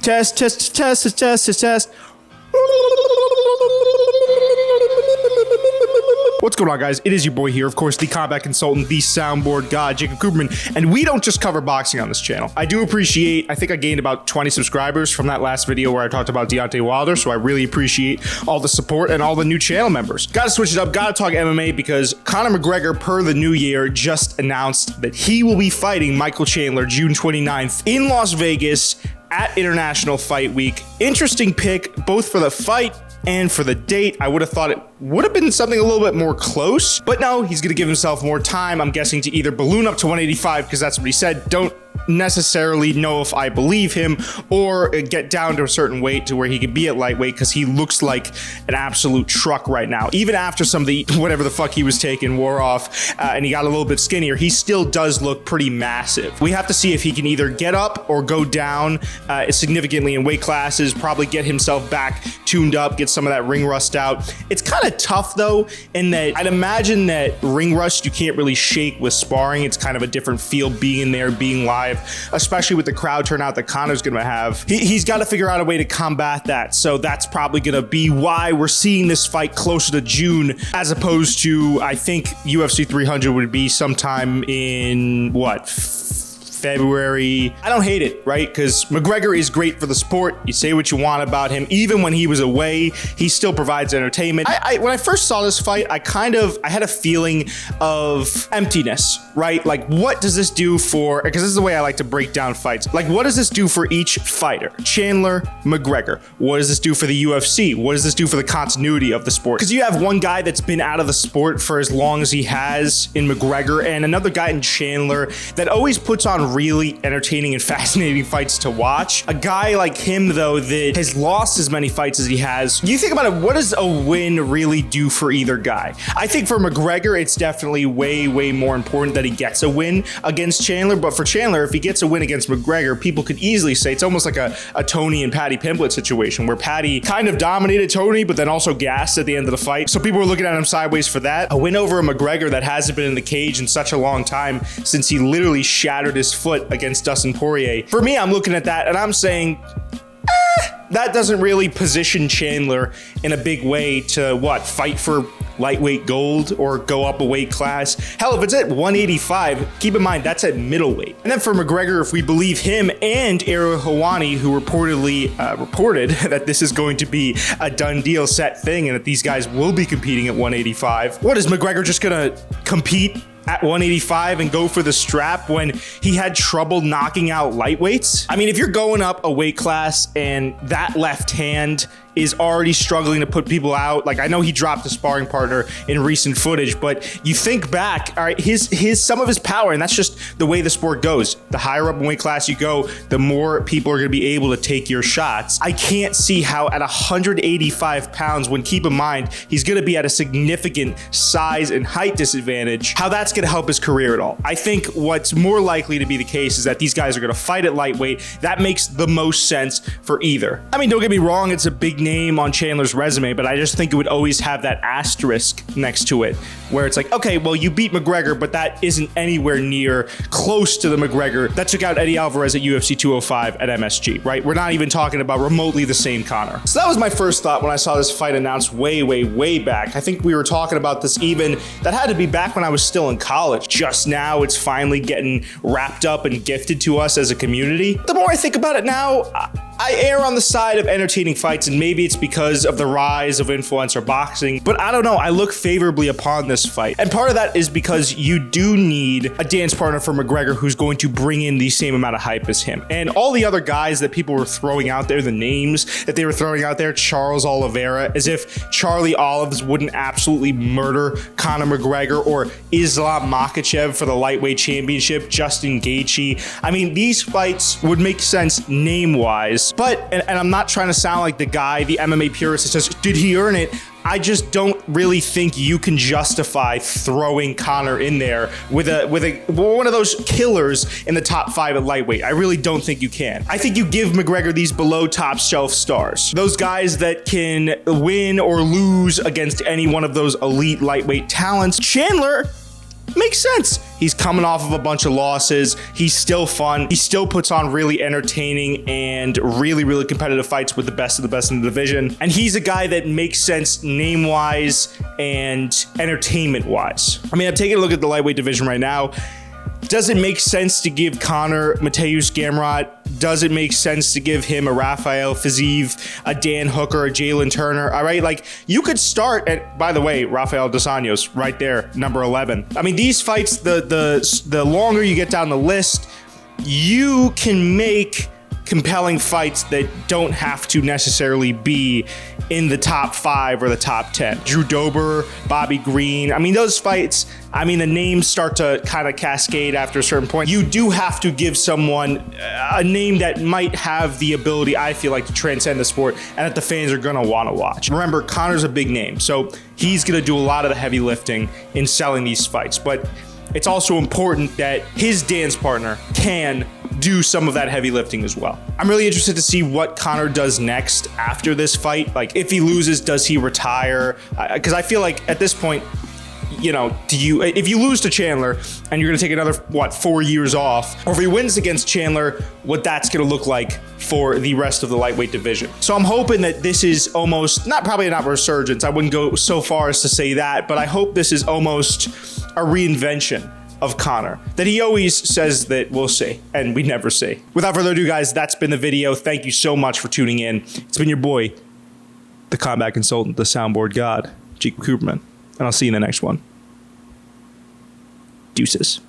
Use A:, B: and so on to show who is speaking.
A: Test, test, test, test, test, test, test. What's going on, guys? It is your boy here, of course, the combat consultant, the soundboard god, Jacob Cooperman, and we don't just cover boxing on this channel. I do appreciate, I think I gained about 20 subscribers from that last video where I talked about Deontay Wilder, so I really appreciate all the support and all the new channel members. Gotta switch it up, gotta talk MMA, because Conor McGregor, per the new year, just announced that he will be fighting Michael Chandler June 29th in Las Vegas at International Fight Week. Interesting pick, both for the fight and for the date. I would have thought it would have been something a little bit more close, but no, he's going to give himself more time, I'm guessing, to either balloon up to 185, because that's what he said. Don't necessarily know if I believe him, or get down to a certain weight to where he could be at lightweight, because he looks like an absolute truck right now. Even after some of the whatever the fuck he was taking wore off and he got a little bit skinnier, he still does look pretty massive. We have to see if he can either get up or go down significantly in weight classes, probably get himself back tuned up, get some of that ring rust out. It's kind of tough though, in that I'd imagine that ring rust you can't really shake with sparring. It's kind of a different feel being in there, being live, especially with the crowd turnout that Conor's going to have. He's got to figure out a way to combat that. So that's probably going to be why we're seeing this fight closer to June, as opposed to, I think UFC 300 would be sometime in what, February. I don't hate it, right? Because McGregor is great for the sport. You say what you want about him. Even when he was away, he still provides entertainment. When I first saw this fight, I had a feeling of emptiness, right? Like, what does this do for, because this is the way I like to break down fights. Like, what does this do for each fighter? Chandler, McGregor. What does this do for the UFC? What does this do for the continuity of the sport? Because you have one guy that's been out of the sport for as long as he has in McGregor, and another guy in Chandler that always puts on really entertaining and fascinating fights to watch. A guy like him, though, that has lost as many fights as he has. You think about it, what does a win really do for either guy? I think for McGregor, it's definitely way, way more important that he gets a win against Chandler. But for Chandler, if he gets a win against McGregor, people could easily say it's almost like a Tony and Paddy Pimblett situation, where Paddy kind of dominated Tony, but then also gassed at the end of the fight. So people were looking at him sideways for that. A win over a McGregor that hasn't been in the cage in such a long time, since he literally shattered his foot against Dustin Poirier. For me, I'm looking at that and I'm saying, that doesn't really position Chandler in a big way to fight for lightweight gold or go up a weight class. Hell, if it's at 185, keep in mind that's at middleweight. And then for McGregor, if we believe him and Ariel Helwani, who reported that this is going to be a done deal, set thing, and that these guys will be competing at 185, what is McGregor just gonna compete at 185 and go for the strap when he had trouble knocking out lightweights? I mean, if you're going up a weight class and that left hand is already struggling to put people out, like, I know he dropped a sparring partner in recent footage, but you think back, all right, his some of his power, and that's just the way the sport goes. The higher up in weight class you go, the more people are going to be able to take your shots. I can't see how at 185 pounds, when, keep in mind, he's going to be at a significant size and height disadvantage, how that's going to help his career at all. I think what's more likely to be the case is that these guys are going to fight at lightweight. That makes the most sense for either. I mean, don't get me wrong, it's a big name on Chandler's resume, but I just think it would always have that asterisk next to it, where it's like, okay, well, you beat McGregor, but that isn't anywhere near close to the McGregor that took out Eddie Alvarez at UFC 205 at MSG, right? We're not even talking about remotely the same Conor. So that was my first thought when I saw this fight announced way, way, way back. I think we were talking about this even, that had to be back when I was still in college. Just now, it's finally getting wrapped up and gifted to us as a community. The more I think about it now, I err on the side of entertaining fights, and maybe it's because of the rise of influencer boxing, but I don't know, I look favorably upon this fight. And part of that is because you do need a dance partner for McGregor who's going to bring in the same amount of hype as him. And all the other guys that people were throwing out there, the names that they were throwing out there, Charles Oliveira, as if Charlie Olives wouldn't absolutely murder Conor McGregor, or Islam Makhachev for the lightweight championship, Justin Gaethje. I mean, these fights would make sense name-wise, but, and I'm not trying to sound like the guy, the MMA purist that says, did he earn it? I just don't really think you can justify throwing Conor in there with one of those killers in the top 5 at lightweight. I really don't think you can. I think you give McGregor these below top shelf stars, those guys that can win or lose against any one of those elite lightweight talents. Chandler Makes sense. He's coming off of a bunch of losses. He's still fun. He still puts on really entertaining and really, really competitive fights with the best of the best in the division. And he's a guy that makes sense name-wise and entertainment-wise. I mean, I'm taking a look at the lightweight division right now. Does it make sense to give Conor Mateusz Gamrot? Does it make sense to give him a Rafael Fiziev, a Dan Hooker, a Jalen Turner? All right, like you could start at, by the way, Rafael Dos Anjos right there, number 11. I mean, these fights, the longer you get down the list, you can make compelling fights that don't have to necessarily be in the top 5 or the top 10. Drew Dober, Bobby Green. I mean, those fights, I mean, the names start to kind of cascade after a certain point. You do have to give someone a name that might have the ability, I feel like, to transcend the sport and that the fans are going to want to watch. Remember, Conor's a big name, so he's going to do a lot of the heavy lifting in selling these fights. But it's also important that his dance partner can do some of that heavy lifting as well. I'm really interested to see what Conor does next after this fight. Like, if he loses, does he retire? Because I feel like at this point, you know, if you lose to Chandler and you're going to take another, 4 years off, or if he wins against Chandler, what that's going to look like for the rest of the lightweight division. So I'm hoping that this is almost, probably not resurgence, I wouldn't go so far as to say that, but I hope this is almost a reinvention of Conor, that he always says that we'll see, and we never see. Without further ado, guys, that's been the video. Thank you so much for tuning in. It's been your boy, the combat consultant, the soundboard god, Jacob Cooperman, and I'll see you in the next one. Deuces.